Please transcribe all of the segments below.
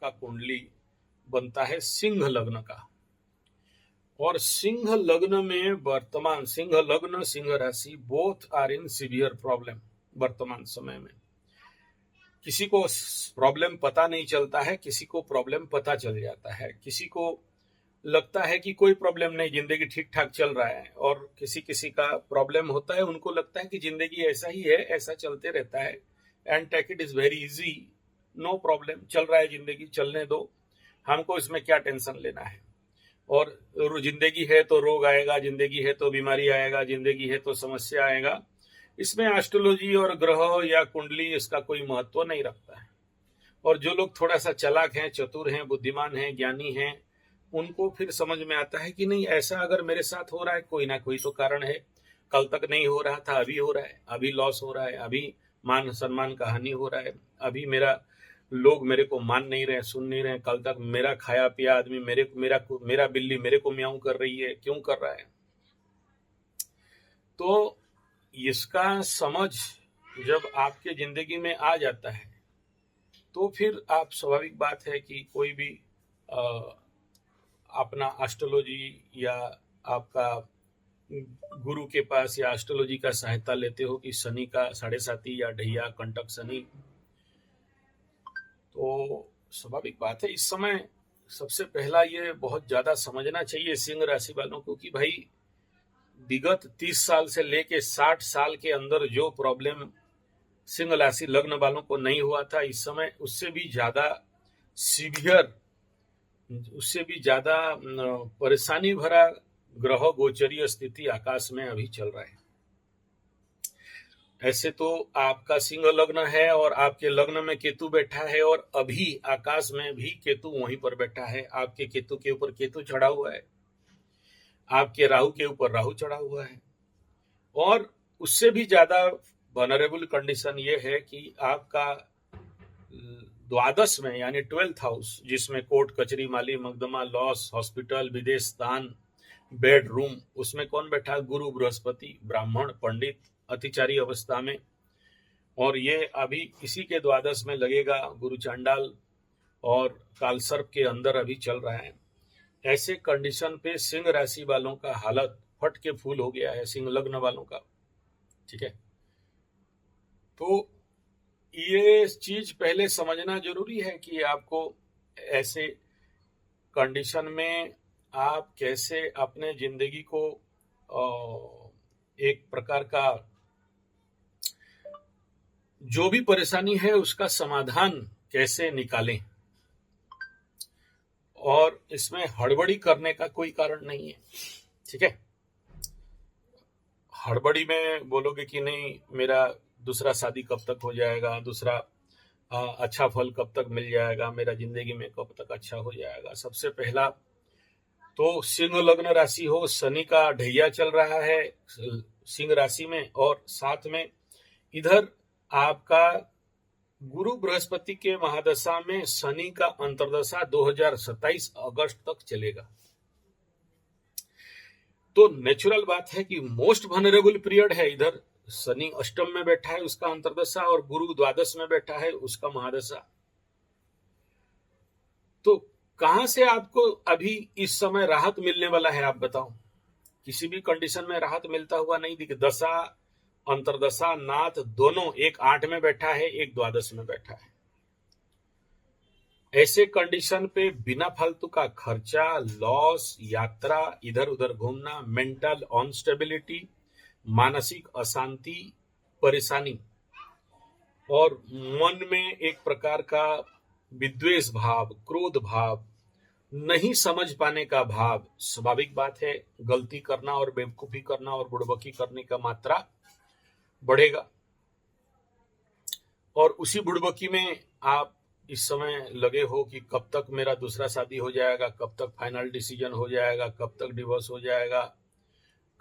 आपका कुंडली बनता है सिंह लग्न का। और सिंह लग्न में वर्तमान सिंह लग्न सिंह राशि both are in severe problem. वर्तमान समय में किसी को प्रॉब्लम पता नहीं चलता है, किसी को प्रॉब्लम पता चल जाता है, किसी को लगता है कि कोई प्रॉब्लम नहीं, जिंदगी ठीक ठाक चल रहा है, और किसी किसी का प्रॉब्लम होता है, उनको लगता है कि जिंदगी ऐसा ही है, ऐसा चलते रहता है, and take it is very easy, no problem, चल रहा है जिंदगी, चलने दो, हमको इसमें क्या टेंशन लेना है। और जिंदगी है तो रोग आएगा, जिंदगी है तो बीमारी आएगा, जिंदगी है तो समस्या आएगा। इसमें एस्ट्रोलॉजी और ग्रह या कुंडली इसका कोई महत्व नहीं रखता है। और जो लोग थोड़ा सा चालाक हैं, चतुर हैं, बुद्धिमान हैं, ज्ञानी हैं, उनको फिर समझ में आता है कि नहीं, ऐसा अगर मेरे साथ हो रहा है, कोई ना कोई तो कारण है। कल तक नहीं हो रहा था, अभी हो रहा है, अभी लॉस हो रहा है, अभी मान सम्मान का हानि हो रहा है, अभी लोग मेरे को मान नहीं रहे, सुन नहीं रहे। कल तक मेरा खाया पिया आदमी मेरा बिल्ली मेरे को म्याऊं कर रही है, क्यों कर रहा है। तो इसका समझ जब आपके जिंदगी में आ जाता है तो फिर आप, स्वाभाविक बात है कि कोई भी अपना एस्ट्रोलॉजी या आपका गुरु के पास या एस्ट्रोलॉजी का सहायता लेते हो कि शनि का 7.5 या ढैया कंटक शनि, तो स्वाभाविक बात है इस समय सबसे पहला ये बहुत ज्यादा समझना चाहिए सिंह राशि वालों को कि भाई विगत 30 साल से लेके 60 साल के अंदर जो प्रॉब्लम सिंह राशि लग्न वालों को नहीं हुआ था, इस समय उससे भी ज्यादा सीवियर, उससे भी ज्यादा परेशानी भरा ग्रह गोचरीय स्थिति आकाश में अभी चल रहा है। ऐसे तो आपका सिंह लग्न है और आपके लग्न में केतु बैठा है, और अभी आकाश में भी केतु वहीं पर बैठा है। आपके केतु के ऊपर केतु चढ़ा हुआ है, आपके राहु के ऊपर राहु चढ़ा हुआ है। और उससे भी ज्यादा वनरेबल कंडीशन ये है कि आपका द्वादश में यानी 12th हाउस, जिसमें कोर्ट कचहरी माली मुकदमा लॉस हॉस्पिटल विदेश स्थान बेडरूम, उसमें कौन बैठा है? गुरु बृहस्पति, ब्राह्मण पंडित अतिचारी अवस्था में। और ये अभी इसी के द्वादश में लगेगा गुरु चांडाल, और कालसर्प के अंदर अभी चल रहा है। ऐसे कंडीशन पे सिंह राशि वालों का हालत फट के फूल हो गया है, सिंह लग्न वालों का। ठीक है, तो ये चीज पहले समझना जरूरी है कि आपको ऐसे कंडीशन में आप कैसे अपने जिंदगी को एक प्रकार का जो भी परेशानी है उसका समाधान कैसे निकालें। और इसमें हड़बड़ी करने का कोई कारण नहीं है। ठीक है, हड़बड़ी में बोलोगे कि नहीं मेरा दूसरा शादी कब तक हो जाएगा, दूसरा अच्छा फल कब तक मिल जाएगा, मेरा जिंदगी में कब तक अच्छा हो जाएगा। सबसे पहला तो सिंह लग्न राशि हो, शनि का ढैया चल रहा है सिंह राशि में, और साथ में इधर आपका गुरु बृहस्पति के महादशा में शनि का अंतर्दशा 2027 अगस्त तक चलेगा। तो नेचुरल बात है कि मोस्ट वनरेबल पीरियड है। इधर शनि अष्टम में बैठा है उसका अंतर्दशा, और गुरु द्वादश में बैठा है उसका महादशा। तो कहां से आपको अभी इस समय राहत मिलने वाला है, आप बताओ? किसी भी कंडीशन में राहत मिलता हुआ नहीं दिख। दशा अंतर्दशा नाथ दोनों, एक 8 में बैठा है, एक द्वादश में बैठा है। ऐसे कंडीशन पे बिना फालतू का खर्चा, लॉस, यात्रा, इधर उधर घूमना, मेंटल अनस्टेबिलिटी, मानसिक अशांति, परेशानी, और मन में एक प्रकार का विद्वेष भाव, क्रोध भाव, नहीं समझ पाने का भाव। स्वाभाविक बात है, गलती करना और बेवकूफी करना और बुड़बकी करने का मात्रा बढ़ेगा। और उसी बुड़बकी में आप इस समय लगे हो कि कब तक मेरा दूसरा शादी हो जाएगा, कब तक फाइनल डिसीजन हो जाएगा, कब तक डिवोर्स हो जाएगा,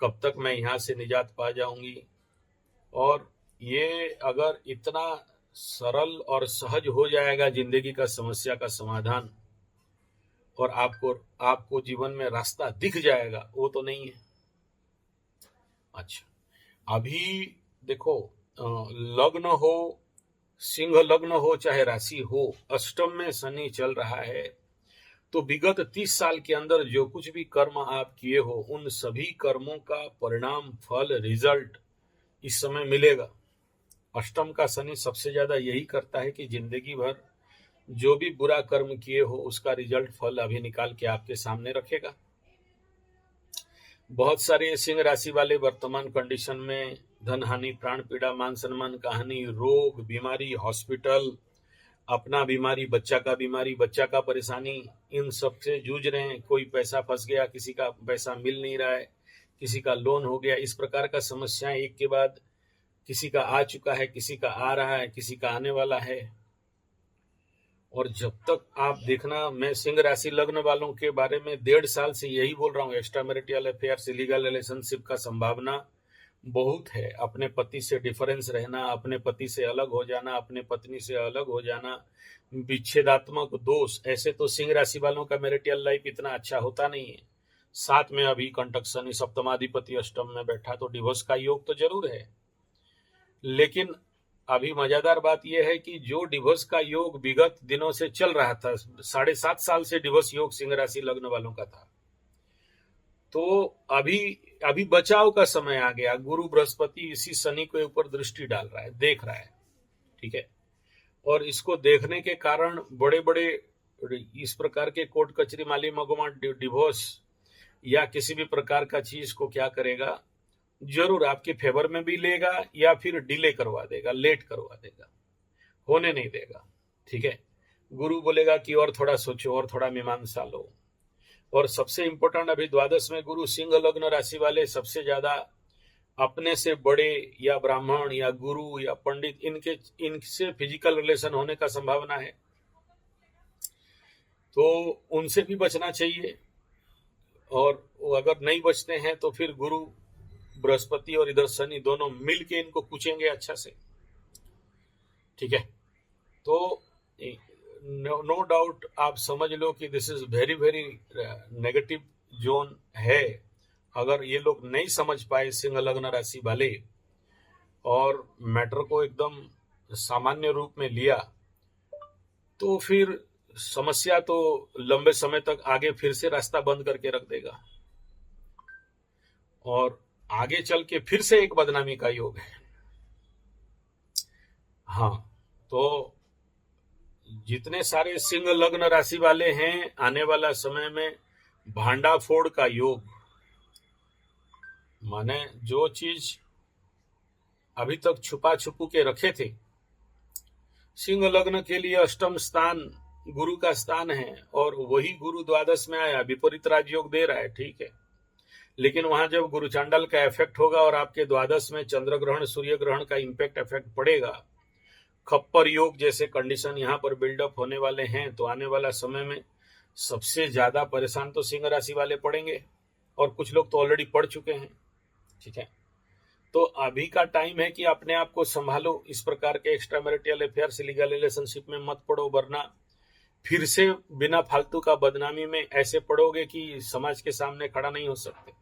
कब तक मैं यहां से निजात पा जाऊंगी। और ये अगर इतना सरल और सहज हो जाएगा जिंदगी का समस्या का समाधान, और आपको जीवन में रास्ता दिख जाएगा, वो तो नहीं है। अच्छा, अभी देखो, लग्न हो सिंह लग्न हो चाहे राशि हो, अष्टम में शनि चल रहा है, तो विगत 30 साल के अंदर जो कुछ भी कर्म आप किए हो, उन सभी कर्मों का परिणाम, फल, रिजल्ट इस समय मिलेगा। अष्टम का शनि सबसे ज्यादा यही करता है कि जिंदगी भर जो भी बुरा कर्म किए हो उसका रिजल्ट, फल अभी निकाल के आपके सामने रखेगा। बहुत सारे सिंह राशि वाले वर्तमान कंडीशन में धन हानि, प्राण पीड़ा, मान सम्मान का हानि, रोग, बीमारी, हॉस्पिटल, अपना बीमारी, बच्चा का बीमारी, बच्चा का परेशानी, इन सब से जूझ रहे हैं। कोई पैसा फंस गया, किसी का पैसा मिल नहीं रहा है, किसी का लोन हो गया। इस प्रकार का समस्याएं एक के बाद किसी का आ चुका है, किसी का आ रहा है, किसी का आने वाला है। और जब तक आप देखना, मैं सिंह राशि लग्न वालों के बारे में 1.5 साल से यही बोल रहा हूँ, extra marital affairs, illegal relationship का संभावना बहुत है। अपने पति से डिफरेंस रहना, अपने पति से अलग हो जाना, अपने पत्नी से अलग हो जाना, विच्छेदात्मक दोष, ऐसे तो सिंह राशि वालों का मैरिटल लाइफ इतना अच्छा होता नहीं है। साथ में अभी कंटक शनि सप्तमाधिपति अष्टम में बैठा, तो डिवोर्स का योग तो जरूर है। लेकिन अभी मजेदार बात यह है कि जो डिवोर्स का योग विगत दिनों से चल रहा था, 7.5 साल से डिवोर्स योग सिंह राशि लग्न वालों का था, तो अभी अभी बचाव का समय आ गया। गुरु बृहस्पति इसी शनि के ऊपर दृष्टि डाल रहा है, देख रहा है, ठीक है। और इसको देखने के कारण बड़े बड़े इस प्रकार के कोर्ट कचहरी, माली मगोमा, डिवोर्स या किसी भी प्रकार का चीज को क्या करेगा, जरूर आपके फेवर में भी लेगा या फिर डिले करवा देगा, लेट करवा देगा, होने नहीं देगा, ठीक है। गुरु बोलेगा कि और थोड़ा सोचो, और थोड़ा मीमांसा लो। और सबसे इंपॉर्टेंट, अभी द्वादश में गुरु सिंह लग्न राशि वाले सबसे ज्यादा अपने से बड़े या ब्राह्मण या गुरु या पंडित, इनसे फिजिकल रिलेशन होने का संभावना है, तो उनसे भी बचना चाहिए। और अगर नहीं बचते हैं तो फिर गुरु बृहस्पति और इधर शनि दोनों मिलके इनको पूछेंगे अच्छा से, ठीक है। तो नो डाउट आप समझ लो कि this is very very negative zone है। अगर ये लोग नहीं समझ पाए सिंह लग्न राशि वाले और मैटर को एकदम सामान्य रूप में लिया, तो फिर समस्या तो लंबे समय तक आगे फिर से रास्ता बंद करके रख देगा, और आगे चल के फिर से एक बदनामी का योग है। हाँ, तो जितने सारे सिंह लग्न राशि वाले हैं, आने वाला समय में भांडाफोड़ का योग, माने जो चीज अभी तक छुपा छुपू के रखे थे। सिंह लग्न के लिए अष्टम स्थान गुरु का स्थान है, और वही गुरु द्वादश में आया, विपरीत राजयोग दे रहा है, ठीक है। लेकिन वहां जब गुरु चांडल का इफेक्ट होगा और आपके द्वादश में चंद्र ग्रहण, सूर्य ग्रहण का इंपैक्ट इफेक्ट पड़ेगा, खप्पर योग जैसे कंडीशन यहाँ पर बिल्डअप होने वाले हैं, तो आने वाला समय में सबसे ज्यादा परेशान तो सिंह राशि वाले पड़ेंगे, और कुछ लोग तो ऑलरेडी पड़ चुके हैं, ठीक है। तो अभी का टाइम है कि अपने आप को संभालो, इस प्रकार के extra marital affairs, legal relationship में मत पड़ो, वरना फिर से बिना फालतू का बदनामी में ऐसे पड़ोगे कि समाज के सामने खड़ा नहीं हो सकते।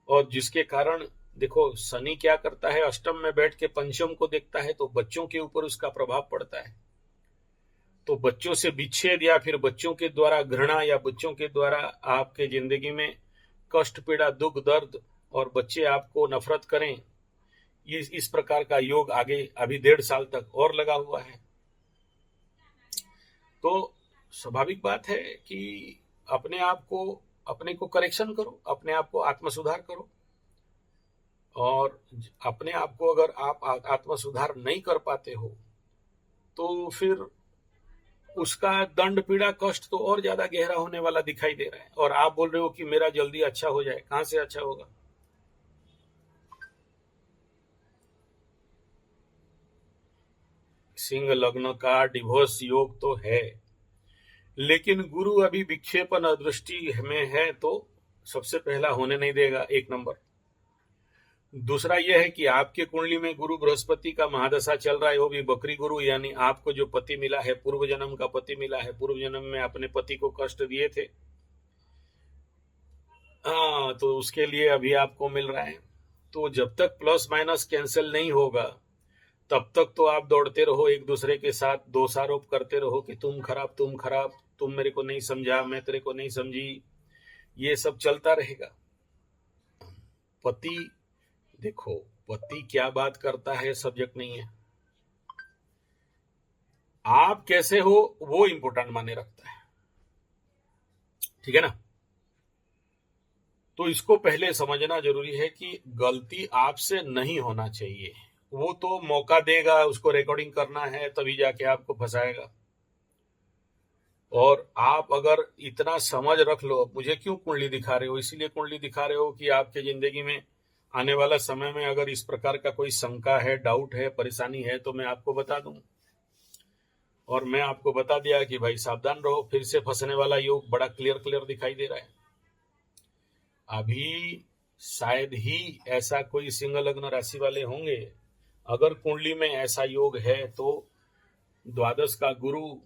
और जिसके कारण देखो, शनि क्या करता है, अष्टम में बैठ के पंचम को देखता है, तो बच्चों के ऊपर उसका प्रभाव पड़ता है। तो बच्चों से विच्छेद या फिर बच्चों के द्वारा घृणा या बच्चों के द्वारा आपके जिंदगी में कष्ट, पीड़ा, दुख, दर्द, और बच्चे आपको नफरत करें, इस प्रकार का योग आगे अभी 1.5 साल तक और लगा हुआ है। तो स्वाभाविक बात है कि अपने को करेक्शन करो, अपने आप को आत्म सुधार करो। और अपने आप को अगर आप आत्म सुधार नहीं कर पाते हो, तो फिर उसका दंड, पीड़ा, कष्ट तो और ज्यादा गहरा होने वाला दिखाई दे रहा है। और आप बोल रहे हो कि मेरा जल्दी अच्छा हो जाए, कहां से अच्छा होगा? सिंह लग्न का डिवोर्स योग तो है, लेकिन गुरु अभी विक्षेपण दृष्टि में है, तो सबसे पहला होने नहीं देगा, एक नंबर। दूसरा यह है कि आपके कुंडली में गुरु बृहस्पति का महादशा चल रहा है, वो भी बकरी गुरु, यानी आपको जो पति मिला है, पूर्व जन्म का पति मिला है, पूर्व जन्म में अपने पति को कष्ट दिए थे, हाँ, तो उसके लिए अभी आपको मिल रहा है। तो जब तक प्लस माइनस कैंसिल नहीं होगा, तब तक तो आप दौड़ते रहो, एक दूसरे के साथ दोषारोप करते रहो कि तुम खराब, तुम मेरे को नहीं समझा, मैं तेरे को नहीं समझी, ये सब चलता रहेगा। पति, देखो पति क्या बात करता है सब्जेक्ट नहीं है, आप कैसे हो वो इंपॉर्टेंट माने रखता है, ठीक है ना। तो इसको पहले समझना जरूरी है कि गलती आपसे नहीं होना चाहिए। वो तो मौका देगा, उसको रिकॉर्डिंग करना है तभी जाके आपको फंसाएगा। और आप अगर इतना समझ रख लो, मुझे क्यों कुंडली दिखा रहे हो, इसीलिए कुंडली दिखा रहे हो कि आपके जिंदगी में आने वाला समय में अगर इस प्रकार का कोई शंका है, डाउट है, परेशानी है तो मैं आपको बता दूं। और मैं आपको बता दिया कि भाई सावधान रहो, फिर से फंसने वाला योग बड़ा क्लियर दिखाई दे रहा है। अभी शायद ही ऐसा कोई सिंह लग्न राशि वाले होंगे, अगर कुंडली में ऐसा योग है तो द्वादश का गुरु,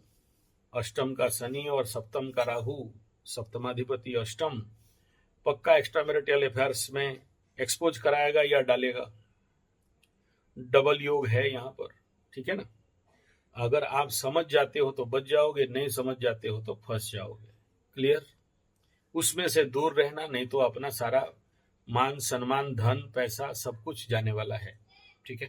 अष्टम का शनि और सप्तम का राहु, सप्तमाधिपति अष्टम, पक्का एक्स्ट्रा मैरिटल अफेयर्स में एक्सपोज कराएगा या डालेगा। डबल योग है यहाँ पर, ठीक है ना। अगर आप समझ जाते हो तो बच जाओगे, नहीं समझ जाते हो तो फंस जाओगे। क्लियर। उसमें से दूर रहना, नहीं तो अपना सारा मान सम्मान धन पैसा सब कुछ जाने वाला है, ठीक है।